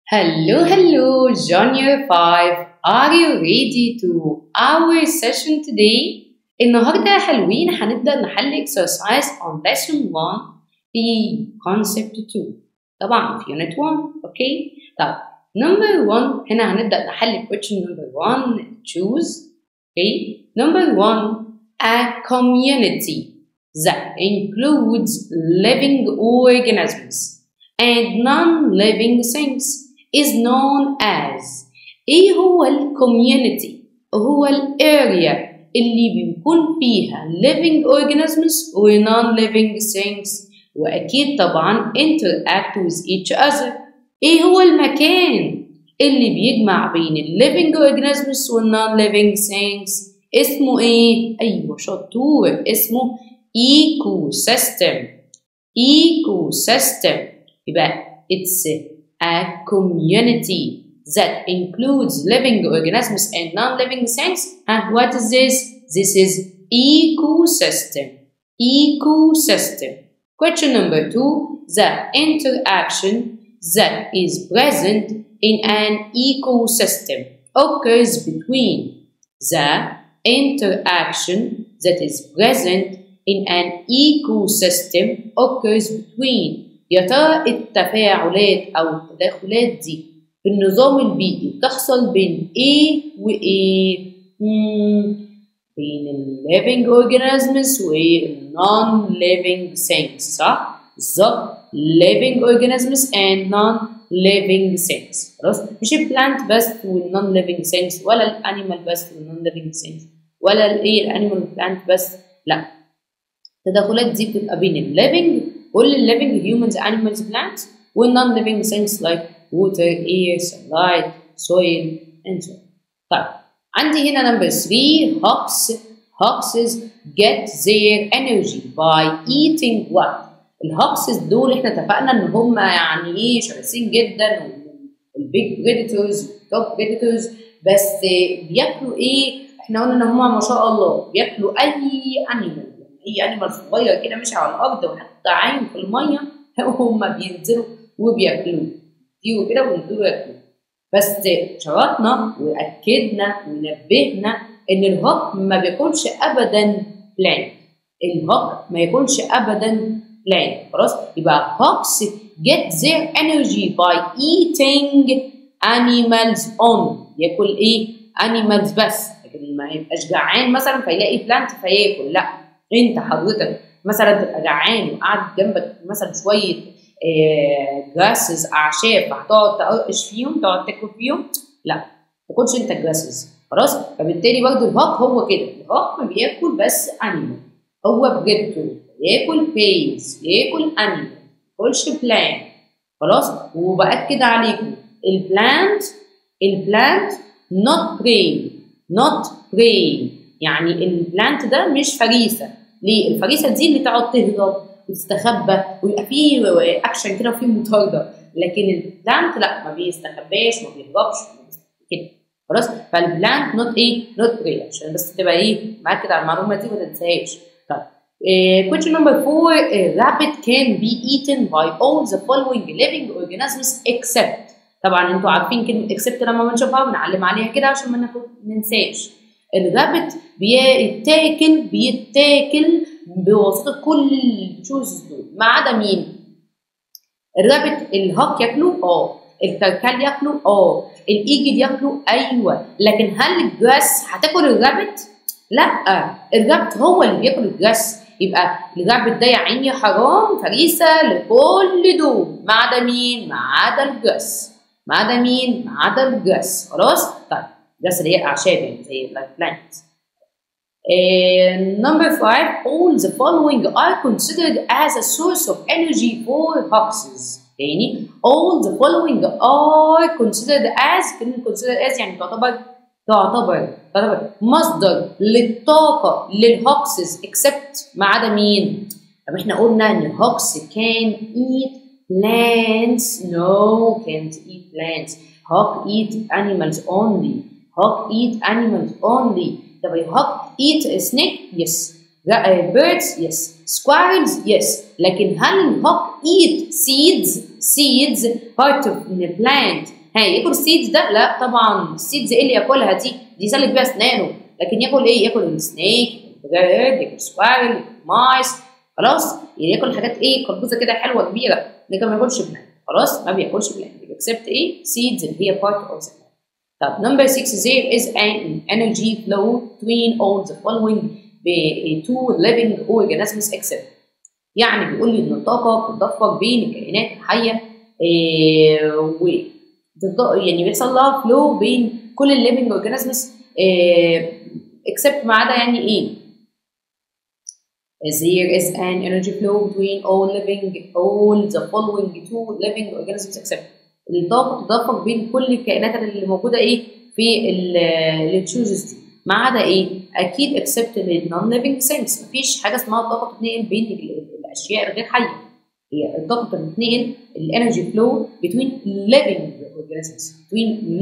Hello, Junior 5. Are you ready to our session today? النهاردة يا حلوين هنبدأ نحل exercise on lesson 1 في concept 2. طبعا في unit 1. اوكي؟ طب number 1 هنا هنبدأ نحل question number 1. choose. اوكي؟ number 1 a community that includes living organisms and non-living things is known as. ايه هو الكوميونتي؟ هو الاريا اللي بيكون فيها living organisms و non-living things واكيد طبعا interact with each other. ايه هو المكان اللي بيجمع بين living organisms و non-living things؟ اسمه ايه؟ ايوه شطور، اسمه ecosystem. ecosystem يبقى it's a community that includes living organisms and non-living things. What is this? This is ecosystem. Ecosystem. Question number 2. The interaction that is present in an ecosystem occurs between. The interaction that is present in an ecosystem occurs between. يا ترى التفاعلات أو التداخلات دي في النظام البيئي بتحصل بين إيه وإيه؟ بين ال living organisms و non-living things، صح؟ بالظبط living organisms and non-living things. خلاص؟ مش البلانت بس وال non-living things ولا الانيمال بس وال non-living things ولا الانيمال والبلانت بس، لا. التداخلات دي بتبقى بين ال living all living humans, animals, plants, with non-living things like water, air, sunlight, soil, and so on. طيب عندي هنا number 3 hoxes get their energy by eating what؟ الهوكسز دول احنا اتفقنا ان هم يعني ايه شرسين جدا والبيج بريدتورز والتوب بريدتورز، بس بياكلوا ايه؟ احنا قلنا ان هم ما شاء الله بياكلوا اي انيمال، اي انيمال صغير كده ماشي على الارض وحتى عايم في الميه هم بينزلوا وبياكلوه، يجوا كده وينزلوا ياكلوه. بس شرطنا واكدنا ونبهنا ان الهوك ما بياكلش ابدا بلانت. الهوك ما ياكلش ابدا بلانت. خلاص؟ يبقى هوكس get their energy by eating animals only. ياكل ايه؟ animals بس، لكن ما يبقاش جعان مثلا فيلاقي بلانت فياكل، لا. انت حضرتك مثلا تبقى جعان وقاعد جنبك مثلا شويه جراسز اعشاب هتقعد تقرقش فيهم تقعد تاكل فيهم، لا ما تاكلش انت جراسز. خلاص؟ فبالتالي برضه الهوك هو كده، الهوك ما بياكل بس انيمال، هو بريدتور، ياكل بيز، ياكل انيمال، ما ياكلش بلانت. خلاص؟ وباكد عليكم البلانت not prey يعني البلانت ده مش فريسه. ليه؟ الفريسه دي اللي تقعد تهرب وتستخبى ويبقى فيه اكشن كده وفيه مطارده، لكن البلانت لا، ما بيستخباش ما بيهربش كده. خلاص؟ فالبلانت نوت بري، عشان بس تبقى ايه مأكد على المعلومه دي وما تنساهاش. طيب question number 4 rabbit can be eaten by all the following living organisms except. طبعا انتوا عارفين كلمه except لما بنشوفها بنعلم عليها كده عشان ما ننساش. الرابت بيتاكل بواسطه كل التشوز دول ما عدا مين؟ الرابت الهوك ياكله، الكركال ياكله، الايجل ياكله، ايوه، لكن هل الجراس هتاكل الرابت؟ لا، الرابت هو اللي بياكل الجراس. يبقى الرابت ده يا عيني حرام فريسه لكل دول ما عدا مين؟ ما عدا الجراس. ما عدا مين؟ ما عدا الجراس. خلاص؟ طيب الجراس اللي هي الاعشاب يعني زي البلانت. Number 5 all the following are considered as a source of energy for hoxes. يعني all the following are considered as، كلمة considered as يعني تعتبر مصدر للطاقة للهوكسز except ما عدا مين؟ طب احنا قلنا ان الهوكس can eat plants. No, can't eat plants. Hawk eat animals only. طب الهوك eat a snake? Yes. Birds? Yes. Squirrels? Yes. لكن هل الهوك eat seeds part of the plant ياكل السيدز ده؟ لا طبعا، السيدز ايه اللي ياكلها دي يسلك بيها اسنانه، لكن ياكل ايه؟ ياكل السنيك، ياكل ياكل سكويرل، ياكل مايس، خلاص ياكل حاجات ايه قلبوزه كده حلوه كبيره، لكن ما ياكلش بلان، خلاص ما بياكلش بلان اكسبت ايه؟ سيدز اللي هي بارت اوف ذا. طب نمبر 6 there is an energy flow between all the following two living organisms except. يعني بيقول لي ان الطاقه بتتدفق بين الكائنات الحيه يعني بيحصل لها فلو بين كل الليفنج اورجانيزمز اكسبت ما عدا يعني ايه؟ There is an energy flow between all the following two living organisms except. الطاقه بتتدفق بين كل الكائنات اللي موجوده ايه في التشوزز دي ما عدا ايه؟ اكيد except non living things. مفيش حاجه اسمها الطاقه بتتنقل بين الاشياء الغير حيه. هي الطاقه بتتنقل الانرجي فلو between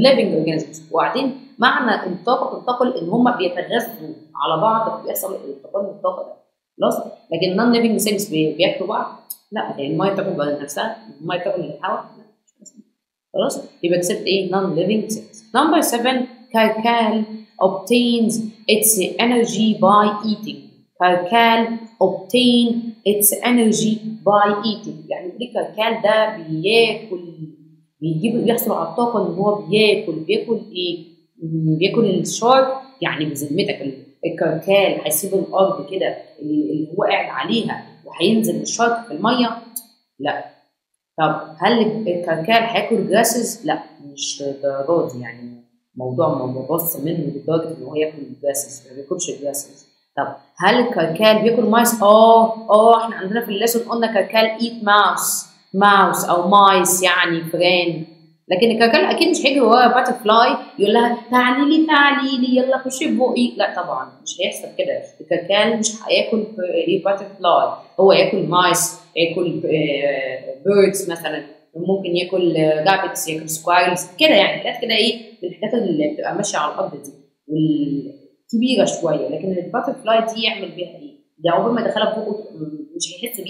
living organisms وبعدين معنى الطاقه بتنتقل ان هم بيتغذوا على بعض بيحصل انتقال من الطاقه ده خلاص. لكن non living things بياكلوا بعض لا، يعني الميه بتاكل نفسها، الميه بتاكل الهواء خلاص. يبقى accept ايه؟ non living things. Number 7 Caccal obtains its energy by eating. Caccal obtain its energy by eating. يعني الكاكال ده بيحصل على الطاقة ان هو بياكل ايه؟ بياكل الشارك. يعني بذمتك الكاكال هيسيب الارض كده اللي هو قاعد عليها وهينزل الشارك في الميه؟ لا. طب هل الكاكال هياكل جاسز؟ لا مش للدرجه دي، يعني موضوع مبسط منه لدرجه ان هو ياكل الجاسز، ما بياكلش الجاسز. طب هل الكاكال بياكل مايس؟ احنا عندنا في الليسون قلنا كاكال ايت ماوس او مايس يعني فران. لكن الكاكال اكيد مش هيجري ورا باتر فلاي يقول لها تعالي لي يلا خشي بقي، لا طبعا مش هيحصل كده. الكاكال مش هياكل باتر فلاي، هو ياكل مايس، ياكل بيردز مثلا، ممكن ياكل رابتس، ياكل سكويرلز كده، يعني حاجات كده ايه من الحاجات اللي بتبقى ماشيه على الارض دي والكبيره شويه. لكن الباتر فلاي دي يعمل بيها ايه؟ دي عقبال ما يدخلها في بقه مش هيحس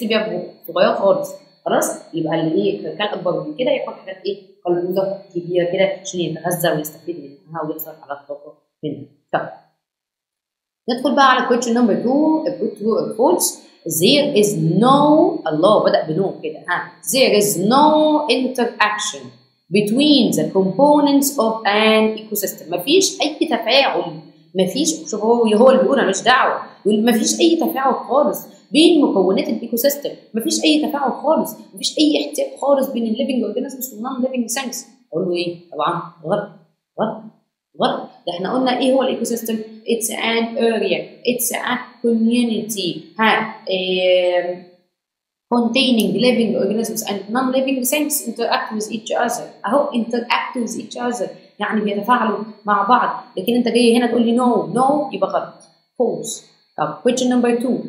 بيها بقه صغيره خالص. خلاص يبقى اللي ايه كان اكبر من كده ياكل حاجات ايه قلبوزه كبيره كده عشان يتغذى ويستفيد منها ويحصل على الطاقه منها. طب ندخل بقى على question number 2 true or false. There is no الله بدأ بنو كده there is no interaction between the components of an ecosystem. مفيش أي تفاعل، مفيش، شوف هو اللي بيقول أنا مش دعوة، يقول مفيش أي تفاعل خالص بين مكونات الايكو سيستم، مفيش أي تفاعل خالص، مفيش أي احتكاك خالص بين الليفنج اورجانيزمز والنون ليفنج ثينجز. أقول له إيه؟ طبعا غلط. ده احنا قلنا ايه هو الايكو سيستم؟ it's an area, it's a community containing living organisms and non-living things interact with each other. اهو interact with each other يعني بيتفاعلوا مع بعض. لكن انت جاي هنا تقول لي no يبقى غلط false. طب question number 2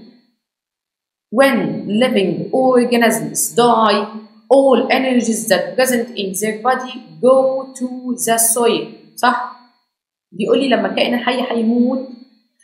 when living organisms die all energies that present in their body go to the soil. صح؟ بيقول لي لما الكائن الحي هيموت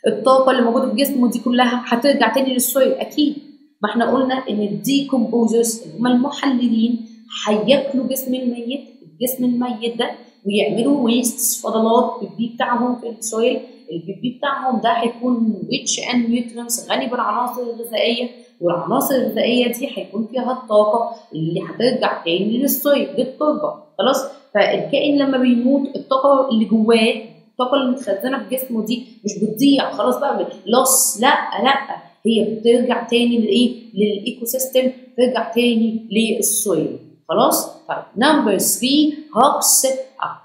الطاقه اللي موجوده في جسمه دي كلها هترجع تاني للسويل اكيد. ما احنا قلنا ان الديكومبوزرز اللي هم المحللين هياكلوا الجسم الميت ده ويعملوا ويست فضلات بالبي بتاعهم في السويل. البي بتاعهم ده هيكون ريتش اند نيوترينتس غني بالعناصر الغذائيه، والعناصر الغذائيه دي هيكون فيها الطاقه اللي هترجع تاني للسويل للتربه. خلاص فالكائن لما بيموت الطاقه اللي جواه، الطاقه اللي متخزنه في جسمه دي مش بتضيع خلاص بقى لوس، لا هي بترجع تاني للايكو سيستم، ترجع تاني للسويل. خلاص طيب نمبر 3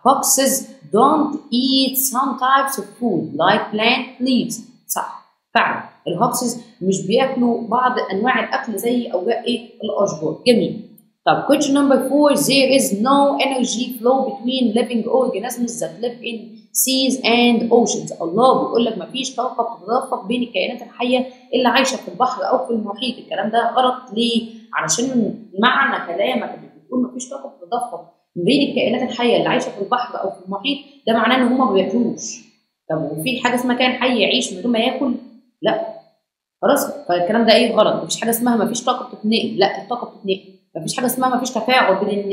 hoxes don't eat some types of food like plant leaves. صح فعلا الهوكسز مش بياكلوا بعض انواع الاكل زي اوراق الاشجار. جميل. طب question number 4 there is no energy flow between living organisms that live in seas and oceans. الله بيقول لك مفيش طاقه بتتدفق بين الكائنات الحيه اللي عايشه في البحر او في المحيط. الكلام ده غلط. ليه؟ علشان معنى كلامك اللي بتقول مفيش طاقه بتتدفق بين الكائنات الحيه اللي عايشه في البحر او في المحيط ده معناه ان هم ما بياكلوش. طب وفي حاجه اسمها كائن حي يعيش من غير ما ياكل؟ لا. خلاص فالكلام ده غلط. مفيش حاجه اسمها مفيش طاقه بتتنقل، لا الطاقه بتتنقل مفيش حاجه اسمها مفيش تفاعل بين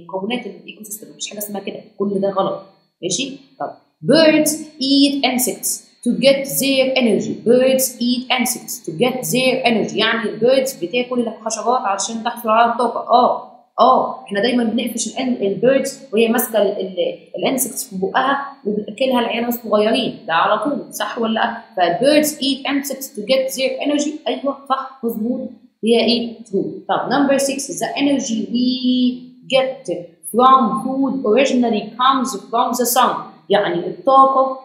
مكونات الايكو سيستم، مفيش حاجه اسمها كده، كل ده غلط. ماشي؟ طب birds eat insects to get their energy. birds eat insects to get their energy. يعني البيردز بتاكل الحشرات علشان تحصل على الطاقه. احنا دايما بنقفش البيردز وهي ماسكه الانسكتس في بقها وبتاكلها العيال الصغيرين، ده على طول، صح ولا لا؟ فالبيردز eat insects to get their energy. ايوه صح مظبوط، هي ايه؟ true. طب number 6 the energy we get from food originally comes from the sun. يعني الطاقه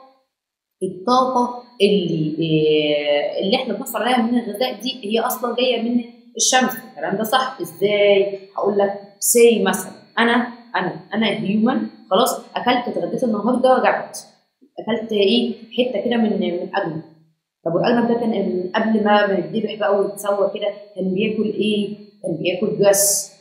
اللي احنا بنحصل عليها من الغذاء دي هي اصلا جايه من الشمس. الكلام ده صح. ازاي؟ هقول لك سي مثلا انا هيومن، خلاص اكلت اتغديت النهارده رجعت اكلت ايه؟ حته كده من اجنب. طب والاجنب ده كان قبل ما يتذبح بقى ويتسوى كده كان بياكل ايه؟ كان بياكل جراس.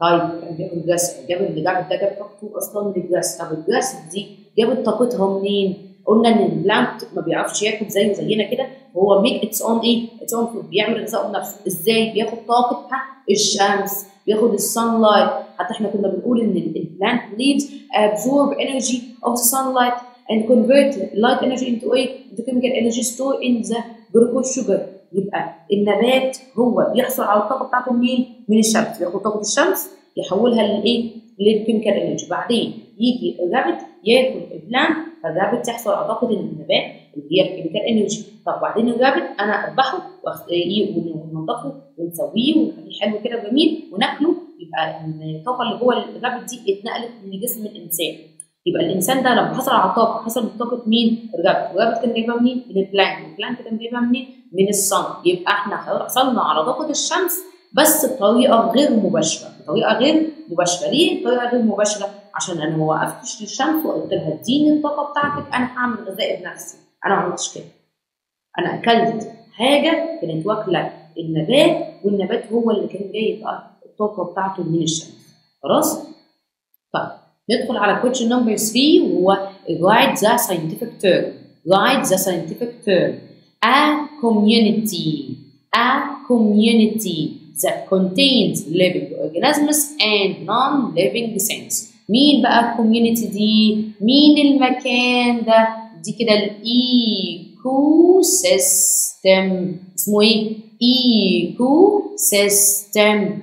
طيب كان بياكل جراس، اللي جاب ده جاب طاقته اصلا من الجراس. طب الجراس دي جابت طاقتها منين؟ قلنا ان البلانت ما بيعرفش ياكل زينا كده، هو ميك اتس اون ايه؟ اتس اون فود، بيعمل غذاءه بنفسه. ازاي؟ بياخد طاقه الشمس، بياخد السان لايت. حتى احنا كنا بنقول ان البلانت ليفز absorb energy of the sunlight and convert light energy into ايه؟ into chemical energy stored in the glucose sugar. يبقى النبات هو بيحصل على الطاقه بتاعته منين؟ من الشمس، بياخد طاقه الشمس يحولها لايه؟ للكيميكال انرجي. بعدين يجي الرابت ياكل البلانت، فالرابت تحصل على طاقه النبات اللي هي الكيميكال انرجي. طب بعدين الرابت انا اذبحه وننضفه ونسويه ونخليه حلو كده وجميل وناكله، يبقى الطاقه اللي جوه الرابت دي اتنقلت من جسم الانسان. يبقى الانسان ده لما حصل على طاقه حصل من طاقه مين؟ الرابت كان جايبها منين؟ من البلانت، البلانت كان جايبها منين؟ من الصن. يبقى احنا حصلنا على طاقه الشمس بس بطريقه غير مباشره، ليه بطريقه غير مباشره؟ عشان انا ما وقفتش للشمس وقلت لها اديني الطاقه بتاعتك، انا هعمل غذائي بنفسي. انا ما عملتش كده، انا اكلت حاجه كانت واكله النبات والنبات هو اللي كان جايب الطاقه بتاعته من الشمس. خلاص؟ طيب ندخل على question number 3 وهو write the scientific term. write the scientific term. A community that contains living organisms and non-living things. مين بقى الكوميونتي دي؟ مين المكان ده؟ دي كده الايكو سيستم. اسمه ايه؟ ايكو سيستم.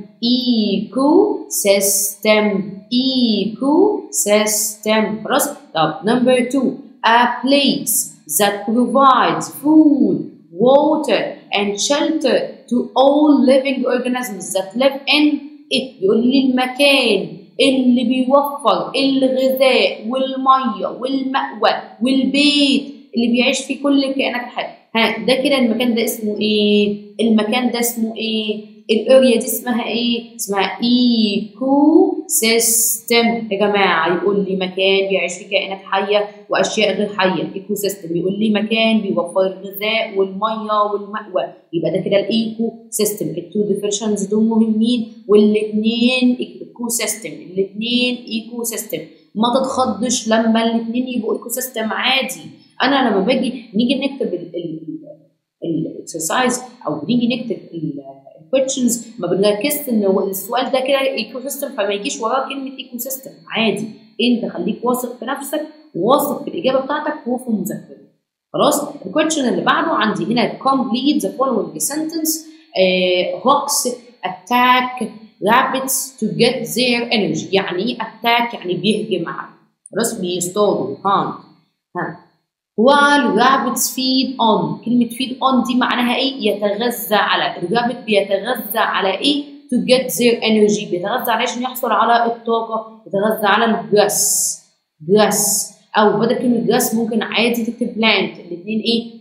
خلاص؟ طب number 2 a place that provides food, water and shelter to all living organisms that live in it. يقول لي المكان اللي بيوفر الغذاء والميه والمأوى والبيت اللي بيعيش فيه كل الكائنات الحية. ده كده المكان ده اسمه ايه؟ الاريا دي اسمها ايه؟ اسمها ايكو سيستم. يا جماعه يقول لي مكان بيعيش فيه كائنات حيه واشياء غير حيه، ايكو سيستم. يقول لي مكان بيوفر الغذاء والميه والمأوى، يبقى ده كده الايكو سيستم. التو ديفينيشنز دول مهمين، والاثنين ايكو سيستم. ما تتخضش لما الاثنين يبقوا ايكو سيستم، عادي. انا لما نيجي نكتب الاكسرسايز او نيجي نكتب الكويشنز ما بنركزش ان السؤال ده كده ايكو سيستم فما يجيش وراه كلمه ايكو سيستم، عادي. انت خليك واثق في نفسك وواثق في الاجابه بتاعتك وفي مذاكرتك. خلاص؟ الكويشن اللي بعده عندي هنا complete the following sentence. hawks attack rabbits to get their energy. يعني ايه attack؟ يعني بيهجم على، خلاص، بيصطادوا. while rabbits feed on. كلمة feed on دي معناها ايه؟ يتغذى على. الرابت بيتغذى على ايه؟ to get their energy. بيتغذى على عشان يحصل على الطاقة، يتغذى على الجراس. او بدل كلمة جراس ممكن عادي تكتب plant. الاثنين ايه؟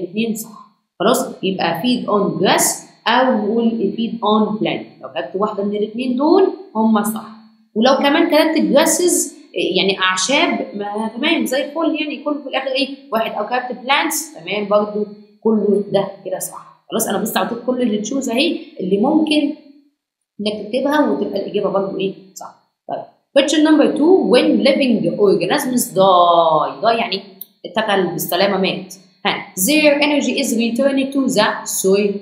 الاثنين صح. خلاص؟ يبقى feed on grass او نقول feed on plant. لو كتبت واحدة من الاثنين دول هم صح. ولو كمان كتبت grasses يعني اعشاب، ما تمام زي الفل، يعني كله في الاخر ايه؟ واحد. او كتبت بلانتس، تمام برضو كله ده كده صح. خلاص؟ انا بس اعطيك كل اللي تشوز اهي اللي ممكن انك تكتبها وتبقى الاجابه برضو ايه؟ صح. طيب question number 2 when living organisms die يعني اتكل بالسلامه، مات. their energy is returned to the soil.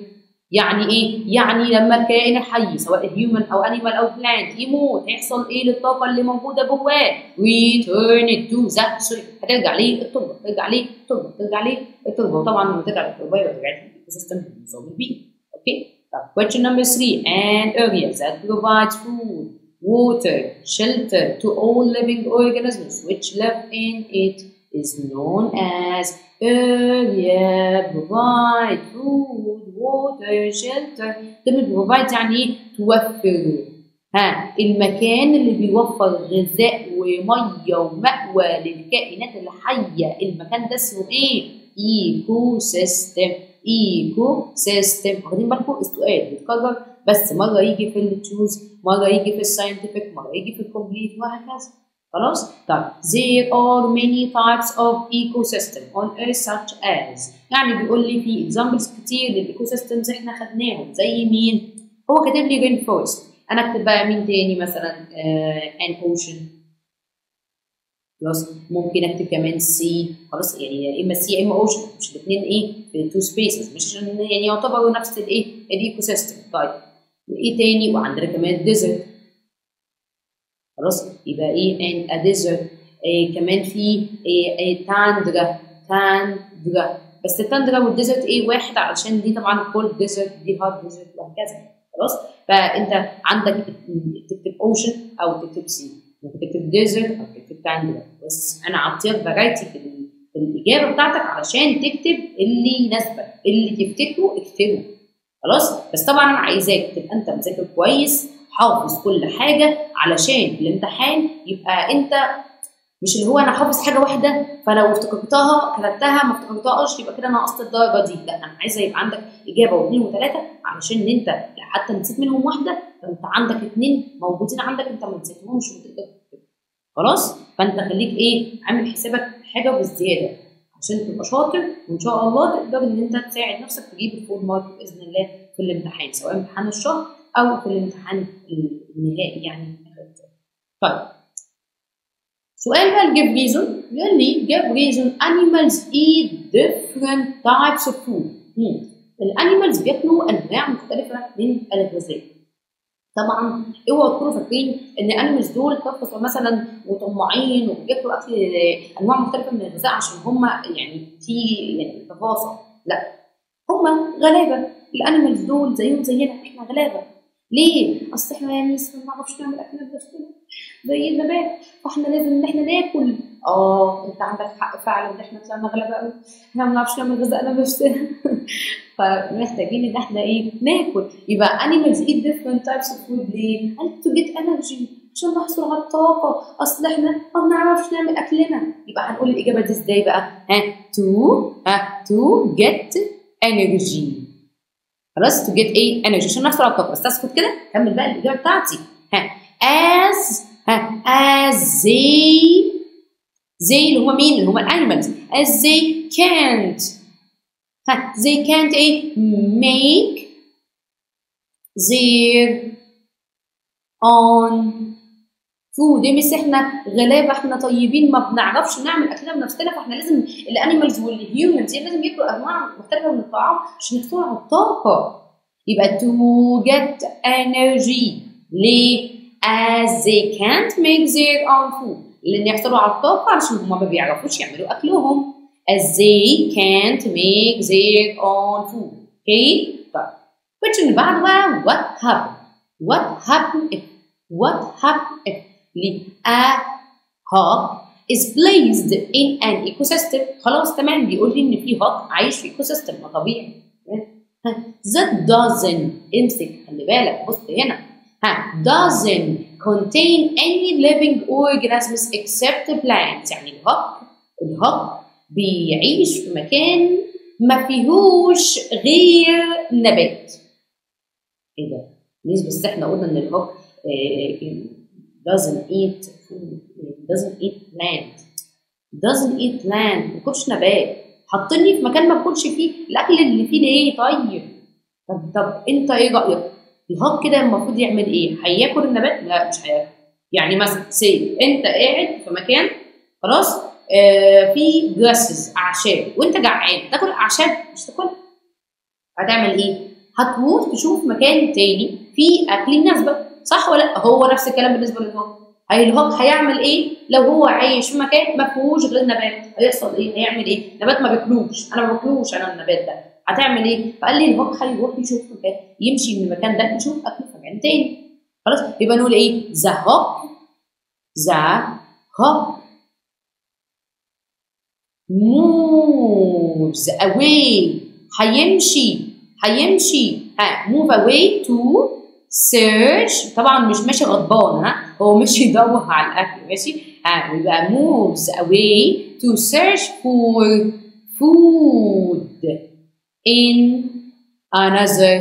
يعني ايه؟ يعني لما الكائن الحي سواء هيومن او انيمال او بلانت يموت هيحصل ايه للطاقه اللي موجوده جواه؟ return it to the soil، هترجع ليه التربه، ترجع ليه التربه، ترجع ليه التربه، وطبعا لما ترجع للتربه يبقى رجعت للايكو سيستم بالنظام البيئي. اوكي؟ طب question number 3 an area that provides food, water, shelter to all living organisms which live in it is known as area provide food, water, shelter. كلمة provide يعني ايه؟ توفر. المكان اللي بيوفر غذاء وميه ومأوى للكائنات الحية، المكان ده اسمه ايه؟ ايكو سيستم. ايكو سيستم. واخدين بالكم السؤال بيتكرر بس مرة يجي في التشوز، مرة يجي في الساينتفك، مرة يجي في الكومبليت وهكذا. خلاص؟ طيب there are many types of ecosystem on earth such as، يعني بيقول لي في examples كتير للايكو سيستمز احنا خدناهم زي مين؟ هو كاتب لي رين فورست، انا اكتب بقى مين تاني مثلا؟ an ocean. خلاص ممكن اكتب كمان سي. خلاص يعني يا اما سي يا اما اوشن، مش الاثنين ايه في تو سبيسز، مش يعني يعتبروا نفس الايه الايكو سيستم. طيب وايه تاني؟ وعندنا كمان ديزرت. خلاص يبقى ايه ان ا ديزرت. كمان في تاندرا. تاندرا بس التاندرا والديزرت ايه واحد، علشان دي طبعا كولد ديزرت دي هارد ديزرت وهكذا. خلاص فانت عندك تكتب اوشن او تكتب سي، ممكن تكتب ديزرت او تكتب تاندرا، بس انا عطيك فرايتي في الاجابه بتاعتك علشان تكتب اللي يناسبك، اللي تفتكره اكتبه. خلاص بس طبعا انا عايزاك تبقى انت مذاكر كويس، حافظ كل حاجه، علشان في الامتحان يبقى انت مش اللي هو انا حافظ حاجه واحده فلو افتكرتها كتبتها ما افتكرتهاش يبقى كده نقصت الدرجه دي. لا انا عايزه يبقى عندك اجابه واثنين وثلاثه، علشان انت حتى نسيت منهم واحده فانت عندك اثنين موجودين عندك انت ما نسيتهمش وتقدر تكتبهم. خلاص فانت خليك ايه عامل حسابك حاجه بالزياده عشان تبقى شاطر، وان شاء الله تقدر ان انت تساعد نفسك تجيب الفول مارك باذن الله في الامتحان، سواء امتحان الشهر او في الامتحان النهائي يعني. طيب سؤال بقى الجيف ريزون، بيقول لي جيف ريزون animals eat different types of food. الانيمالز بياكلوا انواع مختلفه من الغذاء. طبعا اوعوا تكونوا فاكرين ان الانيمالز دول طفره مثلا وطماعين وبياكلوا اكل انواع مختلفه من الغذاء عشان هم يعني في يعني تفاصيل، لا هم غلابه. الانيمالز دول زيهم زينا، احنا غلابه. ليه؟ اصل احنا يعني ما بنعرفش نعمل اكلنا بنفسنا زي النبات، فاحنا لازم ان احنا ناكل. انت عندك حق فعلا ان احنا طلعنا غلابه قوي، احنا ما بنعرفش نعمل غذائنا بنفسنا فمحتاجين ان احنا ايه ناكل. يبقى animals eat different types of food ليه؟ to get energy، عشان نحصل على الطاقه. اصل احنا ما بنعرفش نعمل اكلنا، يبقى هنقول الاجابه دي ازاي بقى؟ to get energy. خلاص to get ايه energy عشان نحصل على الطاقه. بس اسكت كده كمل بقى الاجابه بتاعتي. as they اللي هم مين؟ اللي هم الانيمالز. as they can't they can't ايه make their own food. مش احنا غلابه، احنا طيبين ما بنعرفش نعمل اكلنا بنفسنا، فاحنا لازم الانيمالز والهيومنز لازم ياكلوا انواع مختلفه من الطعام عشان يحصلوا على الطاقه. يبقى to get energy. ليه؟ as they can't make their own food، لان يحصلوا على الطاقه عشان هم ما بيعرفوش يعملوا اكلهم. as they can't make their own food. اوكي؟ طيب question اللي بعده بقى what happen if a hawk is placed in an ecosystem. خلاص تمام، بيقول لي ان في هاك عايش في ايكو سيستم، ما طبيعي. that doesn't امسك خلي بالك بص هنا doesn't contain any living organisms except plants. يعني الهاك بيعيش في مكان ما فيهوش غير نبات. ايه ده؟ ليه بس احنا قلنا ان الهاك doesn't eat food، doesn't eat plant، ما بياكلش نبات. حطني في مكان ما باكلش فيه الاكل اللي فيه ليه؟ طيب طب انت ايه رايك؟ الهاك كده المفروض يعمل ايه؟ هياكل النبات؟ لا مش هياكل. يعني مثلا سي انت قاعد في مكان خلاص في جراسز اعشاب وانت جعان، تاكل اعشاب؟ مش تاكلها. هتعمل ايه؟ هتروح تشوف مكان تاني فيه اكل يناسبك، صح ولا لا؟ هو نفس الكلام بالنسبه للهوك. الهوك هيعمل ايه لو هو عايش في مكان ما فيهوش غير نبات؟ هيحصل ايه؟ هيعمل ايه؟ نبات ما بياكلوش، انا ما باكلوش انا النبات ده، هتعمل ايه؟ فقال لي الهوك هيروح يشوف مكان، يمشي من المكان ده يشوف اكل في مكان تاني. خلاص، يبقى نقول ايه؟ ذا هوك moves away. هيمشي move away to search. طبعا مش ماشي غضبان، هو ماشي يدور على الاكل، ماشي يبقى moves away to search for food in another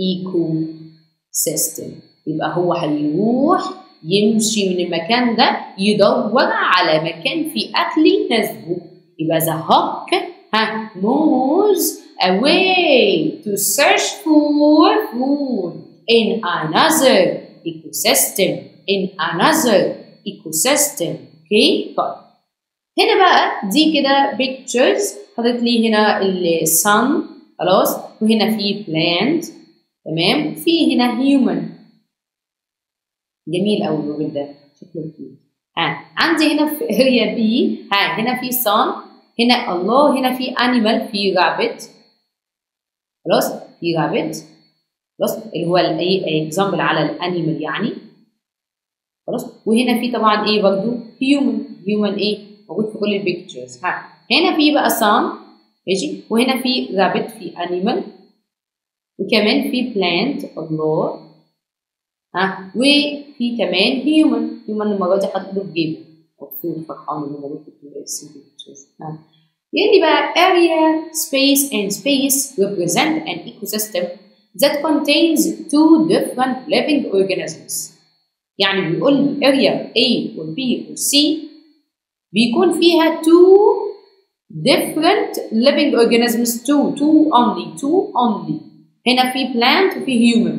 ecosystem. يبقى هو هيروح يمشي من المكان ده يدور على مكان فيه أكل يناسبه. يبقى the hawk moves away to search for food in another ecosystem. اوكي طيب، هنا بقى دي كده pictures حطيت لي هنا الsun خلاص، وهنا في plant تمام، في هنا human. جميل قوي الراجل ده شكله كيوت. عندي هنا في اريا بي هنا في sun، هنا الله، هنا في animal، في rabbit خلاص، في rabbit خلاص اللي هو الايه اكزامبل على الانيمال يعني خلاص. وهنا في طبعا ايه برضو human ايه موجود في كل البيكتشرز. هنا في بقى sun ماشي، وهنا في rabbit، في animal، وكمان في plant الله، وفي كمان human المره دي حاطط له في جيبه مبسوط فرحان انه موجود في البيكتشرز. يعني بقى area space represent an ecosystem that contains two different living organisms. يعني بيقول لي area A و B و C بيكون فيها two different living organisms، two only. هنا في plant وفي human،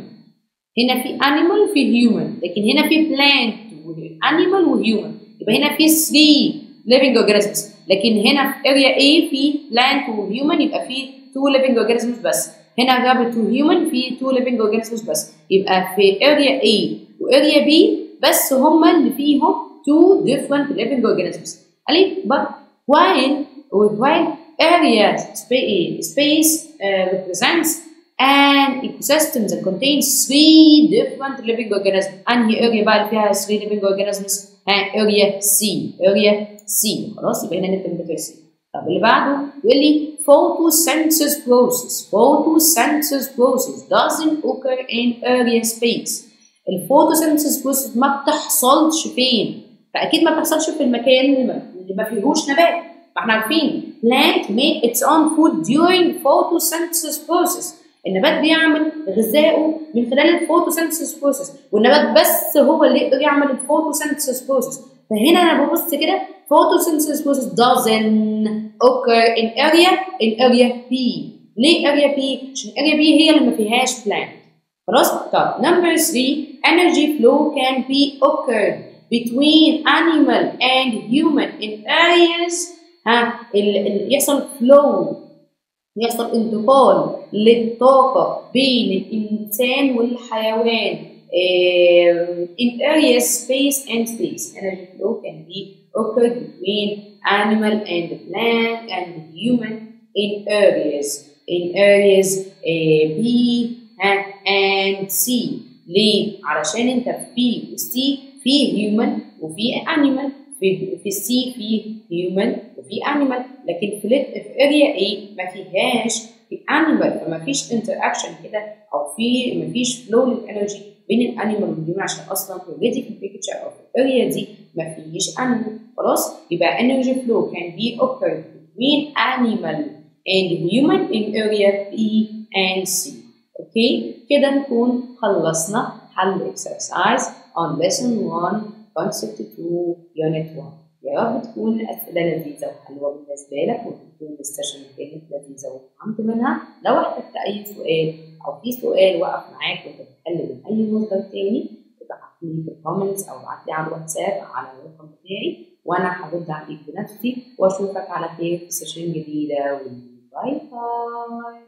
هنا في animal وفي human، لكن هنا في plant وanimal وhuman، يبقى هنا في 3 living organisms. لكن هنا في area A في plant وhuman يبقى في 2 living organisms بس. هنا rabbit وhuman في 2 living organisms بس، يبقى في area A وarea B بس هما اللي فيهم 2 different living organisms. قال لي but while area space represents an ecosystem that contains 3 different living organisms. أنهي area بقى اللي فيها 3 living organisms؟ area C. خلاص، يبقى هنا نكتب بتاع C. طب اللي بعده يقول لي photosynthesis process doesn't occur in area space. الفوتوسينثيسيس بروسيس ما بتحصلش فين؟ فأكيد ما بتحصلش في المكان اللي ما فيهوش نبات. فاحنا عارفين plant make its own food during photosynthesis process. النبات بيعمل غذائه من خلال الفوتوسينثيسيس بروسيس، والنبات بس هو اللي يقدر يعمل الفوتوسينثيسيس بروسيس. فهنا انا ببص كده photosynthesis process doesn't occur in area B. ليه area B؟ عشان area B هي اللي ما فيهاش plant. خلاص؟ طب number 3 energy flow can be occurred between animal and human in areas اللي يحصل flow، يحصل انتقال للطاقة بين الإنسان والحيوان in areas space. Energy flow can be occurred between animal and plant and human in areas B and C. ليه؟ علشان انت في C في human وفي animal، في C في human وفي animal، لكن في area A ما فيهاش animal، فما فيش interaction كده او ما فيش flow للانرجي بين الانيمال والهيومن، عشان اصلا اوريدي في البيكتشر او في الاريا دي ما فيش animal. خلاص، يبقى energy flow can be occurred between animal and human in area B and C. اوكي كده نكون خلصنا حل exercise on lesson 1 concept 2 unit 1. يا رب تكون الأسئلة لذيذة وحلوة بالنسبة لك، وتكون السيشن كانت لذيذة وفهمت منها. لو احتجت أي سؤال أو في سؤال وقف معاك وأنت بتتكلم من أي مصدر تاني، ابعت لي في الكومنتس أو ابعت لي على الواتساب على الرقم بتاعي وأنا هرد عليك بنفسي، وأشوفك على خير في سيشن جديدة. باي باي.